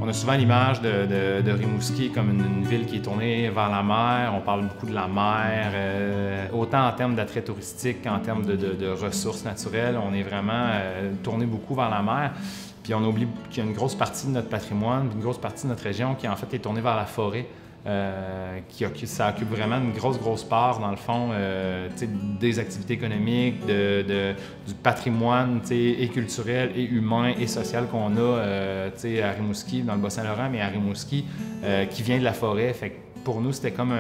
On a souvent l'image de Rimouski comme une ville qui est tournée vers la mer. On parle beaucoup de la mer, autant en termes d'attrait touristique qu'en termes de ressources naturelles. On est vraiment tourné beaucoup vers la mer. Puis on oublie qu'il y a une grosse partie de notre patrimoine, une grosse partie de notre région qui en fait est tournée vers la forêt. Ça occupe vraiment une grosse part, dans le fond, des activités économiques, du patrimoine et culturel et humain et social qu'on a à Rimouski, dans le Bas-Saint-Laurent, mais à Rimouski, qui vient de la forêt. Fait que pour nous, c'était comme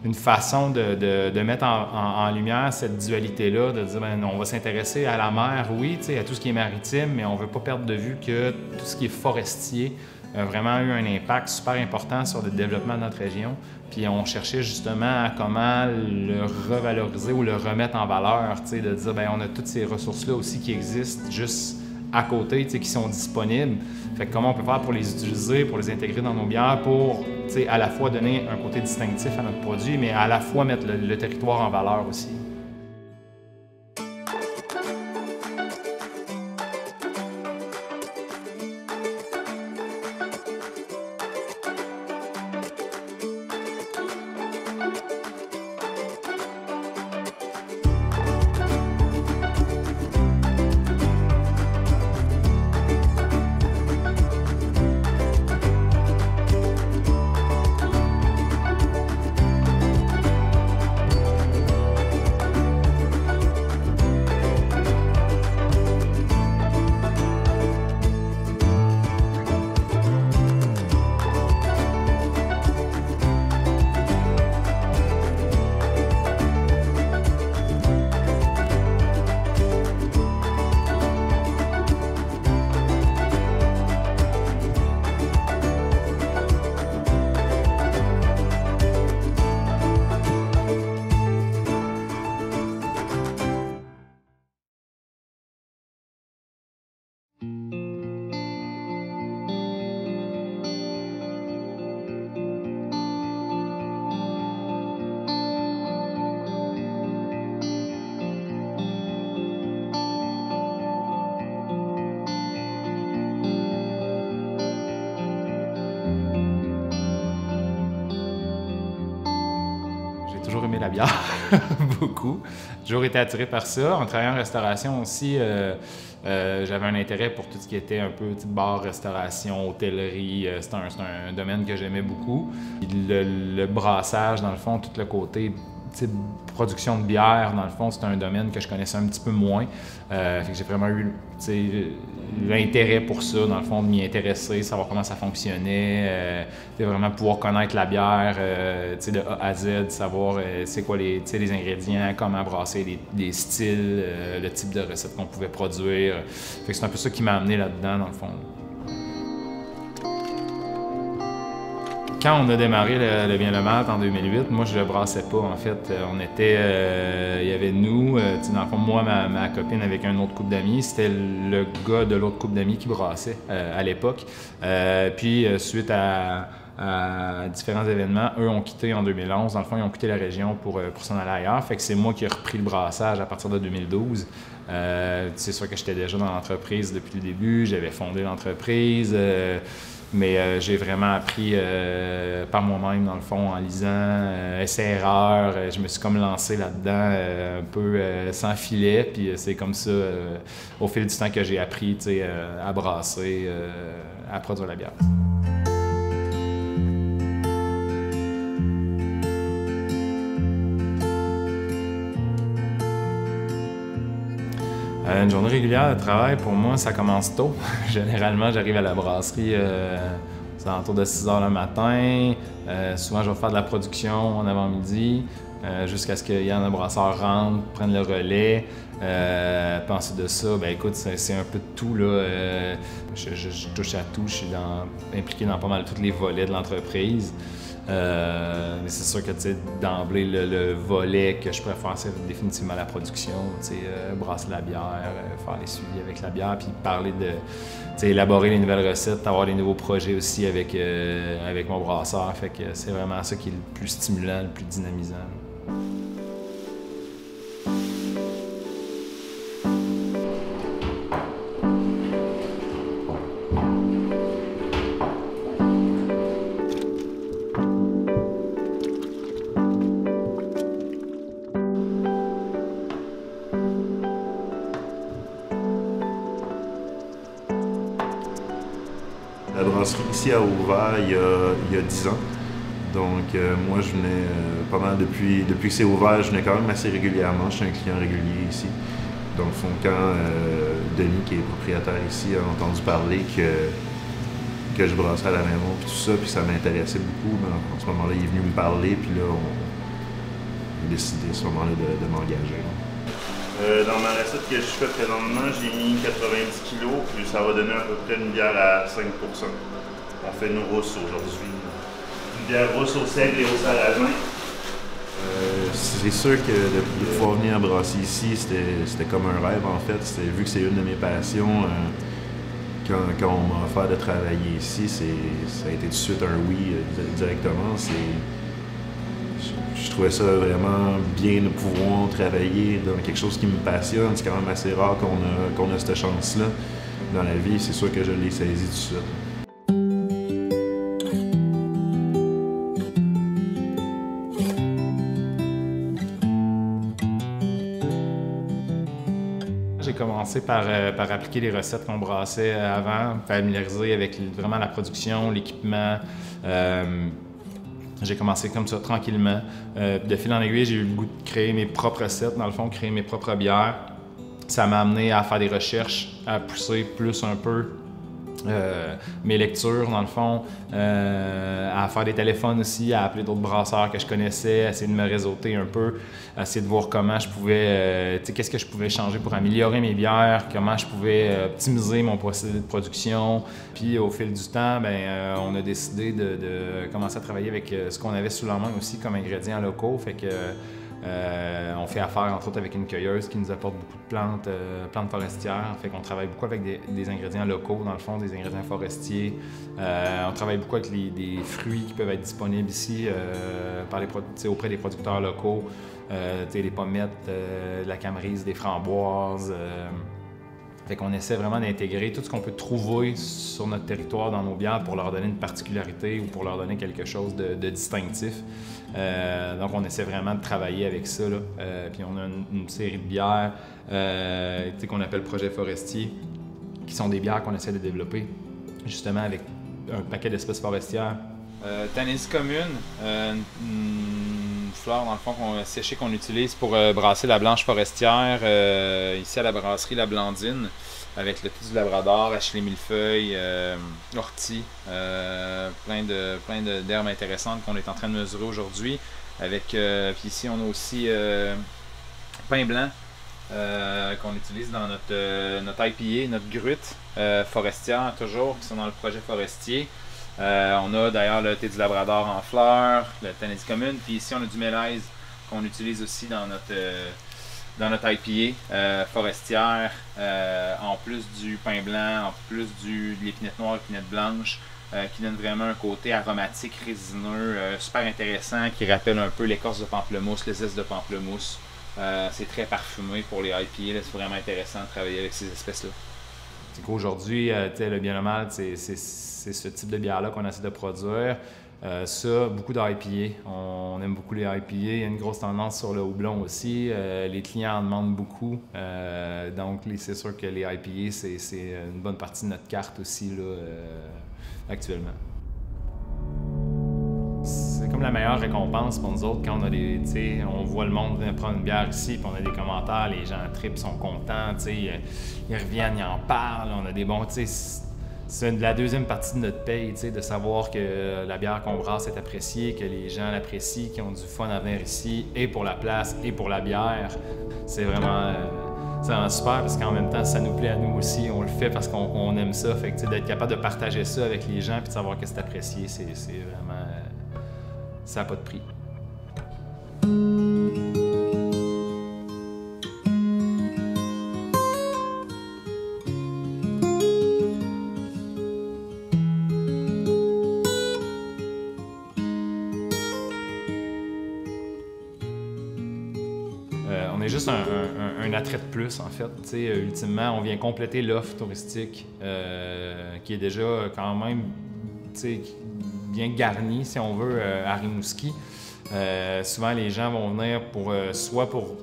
une façon de mettre en lumière cette dualité-là, de dire, on va s'intéresser à la mer, oui, à tout ce qui est maritime, mais on ne veut pas perdre de vue que tout ce qui est forestier a vraiment eu un impact super important sur le développement de notre région. Puis on cherchait justement à comment le revaloriser ou le remettre en valeur, de dire, on a toutes ces ressources-là aussi qui existent juste à côté, qui sont disponibles. Fait que comment on peut faire pour les utiliser, pour les intégrer dans nos bières, pour à la fois donner un côté distinctif à notre produit, mais à la fois mettre le territoire en valeur aussi. J'ai toujours aimé la bière, beaucoup. J'ai toujours été attiré par ça. En travaillant en restauration aussi, j'avais un intérêt pour tout ce qui était un peu bar, restauration, hôtellerie. C'est un domaine que j'aimais beaucoup. Le brassage, dans le fond, tout le côté production de bière, dans le fond, c'est un domaine que je connaissais un petit peu moins. Fait que j'ai vraiment eu l'intérêt pour ça, dans le fond, de m'y intéresser, savoir comment ça fonctionnait, vraiment pouvoir connaître la bière de A à Z, savoir c'est quoi les ingrédients, comment brasser, les styles, le type de recette qu'on pouvait produire. Fait que c'est un peu ça qui m'a amené là-dedans, dans le fond. Quand on a démarré le Bien le Malt en 2008, moi je le brassais pas en fait. Il y avait nous, dans le fond moi, ma copine avec un autre couple d'amis, c'était le gars de l'autre couple d'amis qui brassait à l'époque. Puis suite à différents événements, eux ont quitté en 2011. Dans le fond, ils ont quitté la région pour s'en aller ailleurs. Fait que c'est moi qui ai repris le brassage à partir de 2012. C'est sûr que j'étais déjà dans l'entreprise depuis le début, j'avais fondé l'entreprise. Mais j'ai vraiment appris par moi-même, dans le fond, en lisant, essai-erreur. Je me suis comme lancé là-dedans un peu sans filet. Puis c'est comme ça, au fil du temps, que j'ai appris à brasser, à produire la bière. Une journée régulière de travail, pour moi, ça commence tôt. Généralement, j'arrive à la brasserie aux alentours de 6 h le matin. Souvent, je vais faire de la production en avant-midi jusqu'à ce qu'il y en ait un brasseur rentre, prenne le relais. Puis ensuite de ça, écoute, c'est un peu de tout, là. Je touche à tout. Je suis impliqué dans pas mal tous les volets de l'entreprise. Mais c'est sûr que d'emblée, le volet que je préfère, c'est définitivement la production. Brasser la bière, faire les suivis avec la bière, puis parler de élaborer les nouvelles recettes, avoir les nouveaux projets aussi avec mon brasseur. Fait que c'est vraiment ça qui est le plus stimulant, le plus dynamisant. La brasserie ici a ouvert il y a 10 ans. Donc moi, je venais pas mal depuis que c'est ouvert, je venais quand même assez régulièrement. Je suis un client régulier ici. Donc quand Denis, qui est propriétaire ici, a entendu parler que je brasserais à la maison, puis tout ça, puis ça m'intéressait beaucoup. Mais en ce moment-là, il est venu me parler, puis là, on a décidé à ce moment-là de m'engager. Dans ma recette que je fais présentement, j'ai mis 90 kg, puis ça va donner à peu près une bière à 5 %. On fait une rousse aujourd'hui. Une bière rousse au seigle et au sarrasin. C'est sûr que de pouvoir venir brasser ici, c'était comme un rêve en fait. Vu que c'est une de mes passions, quand on m'a offert de travailler ici, ça a été tout de suite un oui directement. Je trouvais ça vraiment bien de pouvoir travailler dans quelque chose qui me passionne. C'est quand même assez rare qu'on a cette chance-là dans la vie. C'est sûr que je l'ai saisi tout de suite. J'ai commencé par appliquer les recettes qu'on brassait avant, familiariser avec vraiment la production, l'équipement. J'ai commencé comme ça, tranquillement. De fil en aiguille, j'ai eu le goût de créer mes propres recettes, dans le fond, créer mes propres bières. Ça m'a amené à faire des recherches, à pousser plus un peu mes lectures, dans le fond, à faire des téléphones aussi, à appeler d'autres brasseurs que je connaissais, à essayer de me réseauter un peu, à essayer de voir comment je pouvais, qu'est-ce que je pouvais changer pour améliorer mes bières, comment je pouvais optimiser mon procédé de production. Puis au fil du temps, on a décidé de commencer à travailler avec ce qu'on avait sous la main aussi comme ingrédients locaux. Fait que on fait affaire entre autres avec une cueilleuse qui nous apporte beaucoup de plantes forestières. Fait qu'on travaille beaucoup avec des ingrédients locaux, dans le fond, des ingrédients forestiers. On travaille beaucoup avec des fruits qui peuvent être disponibles ici auprès des producteurs locaux. Les pommettes, de la camerise, des framboises. Fait qu'on essaie vraiment d'intégrer tout ce qu'on peut trouver sur notre territoire dans nos bières pour leur donner une particularité ou pour leur donner quelque chose de distinctif. Donc on essaie vraiment de travailler avec ça. Puis on a une série de bières qu'on appelle Projet Forestier, qui sont des bières qu'on essaie de développer justement avec un paquet d'espèces forestières. Tanaisie commune, une fleur dans le fond séchée qu'on utilise pour brasser la blanche forestière ici à la brasserie La Blandine, avec le thé du Labrador, Achillée millefeuille, ortie, plein d'herbes intéressantes qu'on est en train de mesurer aujourd'hui. Puis ici on a aussi pain blanc qu'on utilise dans notre IPA, notre grutte forestière toujours, qui sont dans le projet forestier. On a d'ailleurs le thé du Labrador en fleurs, le Tanaisie commune, puis ici on a du mélèze qu'on utilise aussi dans notre IPA forestière, en plus du pain blanc, en plus de l'épinette noire, l'épinette blanche, qui donne vraiment un côté aromatique, résineux, super intéressant, qui rappelle un peu l'écorce de pamplemousse, le zeste de pamplemousse. C'est très parfumé pour les IPA, c'est vraiment intéressant de travailler avec ces espèces-là. Aujourd'hui, le bien ou mal, c'est ce type de bière-là qu'on essaie de produire. Beaucoup d'IPA. On aime beaucoup les IPA. Il y a une grosse tendance sur le houblon aussi. Les clients en demandent beaucoup. Donc, c'est sûr que les IPA, c'est une bonne partie de notre carte aussi là, actuellement. C'est comme la meilleure récompense pour nous autres quand on voit le monde venir prendre une bière ici, puis on a des commentaires, les gens trippent, sont contents, ils reviennent, ils en parlent, on a des bons, c'est la deuxième partie de notre paye, de savoir que la bière qu'on brasse est appréciée, que les gens l'apprécient, qu'ils ont du fun à venir ici, et pour la place, et pour la bière. C'est vraiment super parce qu'en même temps, ça nous plaît à nous aussi. On le fait parce qu'on aime ça. Fait que d'être capable de partager ça avec les gens et de savoir que c'est apprécié, c'est vraiment... ça n'a pas de prix. On est juste un attrait de plus, en fait. Ultimement, on vient compléter l'offre touristique qui est déjà quand même bien garnie, si on veut, à Rimouski. Souvent, les gens vont venir soit pour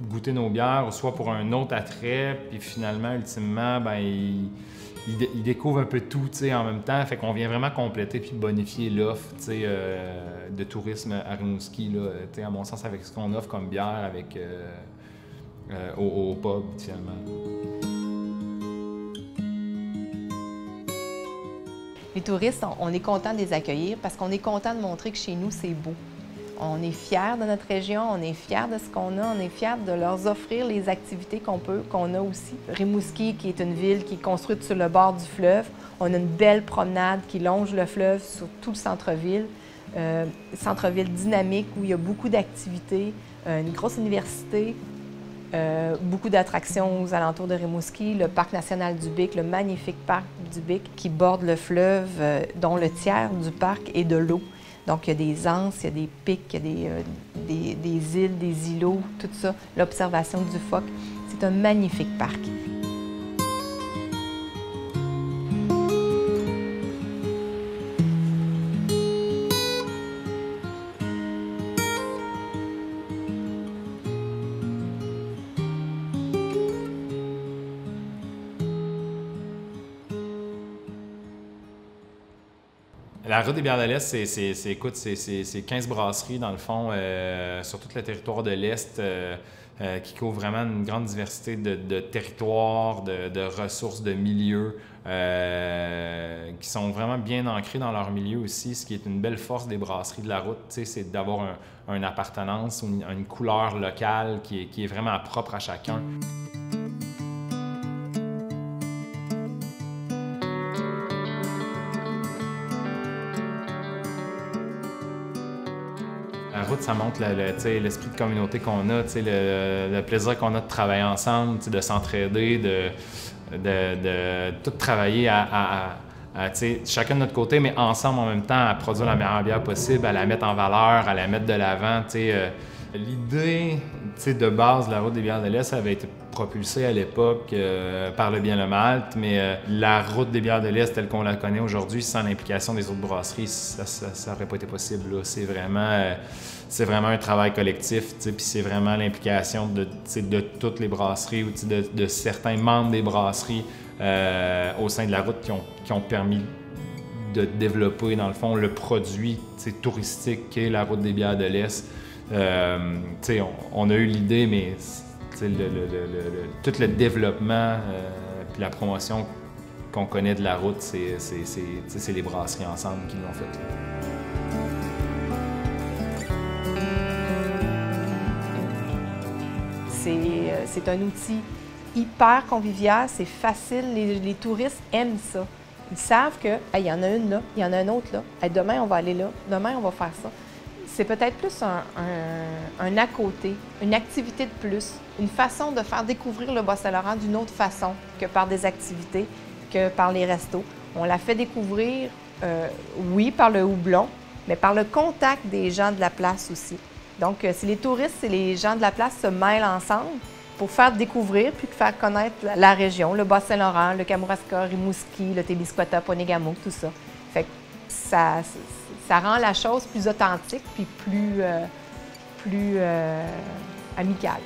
goûter nos bières, soit pour un autre attrait, puis finalement, ultimement, ben, ils découvrent un peu tout en même temps. Fait qu'on vient vraiment compléter puis bonifier l'offre de tourisme à Rimouski, là, à mon sens, avec ce qu'on offre comme bière avec, au pub, finalement. Les touristes, on est content de les accueillir parce qu'on est content de montrer que chez nous, c'est beau. On est fiers de notre région, on est fiers de ce qu'on a, on est fiers de leur offrir les activités qu'on a aussi. Rimouski, qui est une ville qui est construite sur le bord du fleuve, on a une belle promenade qui longe le fleuve sur tout le centre-ville. Centre-ville dynamique où il y a beaucoup d'activités, une grosse université, beaucoup d'attractions aux alentours de Rimouski, le parc national du Bic, le magnifique parc du Bic qui borde le fleuve, dont le tiers du parc est de l'eau. Donc, il y a des anses, il y a des pics, il y a des îles, des îlots, tout ça. L'observation du phoque. C'est un magnifique parc. La route des bières de l'Est, c'est 15 brasseries, dans le fond, sur tout le territoire de l'Est, qui couvre vraiment une grande diversité de territoires, de ressources, de milieux, qui sont vraiment bien ancrés dans leur milieu aussi. Ce qui est une belle force des brasseries de la route, c'est d'avoir une appartenance, une couleur locale qui est vraiment propre à chacun. La route, ça montre l'esprit de communauté qu'on a, le plaisir qu'on a de travailler ensemble, de s'entraider, de tout travailler à chacun de notre côté, mais ensemble en même temps à produire la meilleure bière possible, à la mettre en valeur, à la mettre de l'avant. L'idée de base de la route des bières de l'Est, ça avait été propulsée à l'époque par le bien le malt, mais la route des bières de l'Est telle qu'on la connaît aujourd'hui, sans l'implication des autres brasseries, ça n'aurait pas été possible. C'est vraiment un travail collectif, puis c'est vraiment l'implication de toutes les brasseries ou de certains membres des brasseries au sein de la route qui ont permis de développer, dans le fond, le produit touristique qu'est la route des bières de l'Est. On a eu l'idée, mais tout le développement puis la promotion qu'on connaît de la route, c'est les brasseries ensemble qui l'ont fait. C'est un outil hyper convivial, c'est facile, les touristes aiment ça. Ils savent qu'il y en a une là, il y en a une autre là, hey, demain on va aller là, demain on va faire ça. C'est peut-être plus un à côté, une activité de plus, une façon de faire découvrir le Bas-Saint-Laurent d'une autre façon que par des activités, que par les restos. On la fait découvrir, oui, par le houblon, mais par le contact des gens de la place aussi. Donc, c'est les touristes et les gens de la place se mêlent ensemble pour faire découvrir puis faire connaître la région, le Bas-Saint-Laurent, le Kamouraska, Rimouski, le Témiscouata, Ponégamouk, tout ça. Fait que ça rend la chose plus authentique puis plus amicale.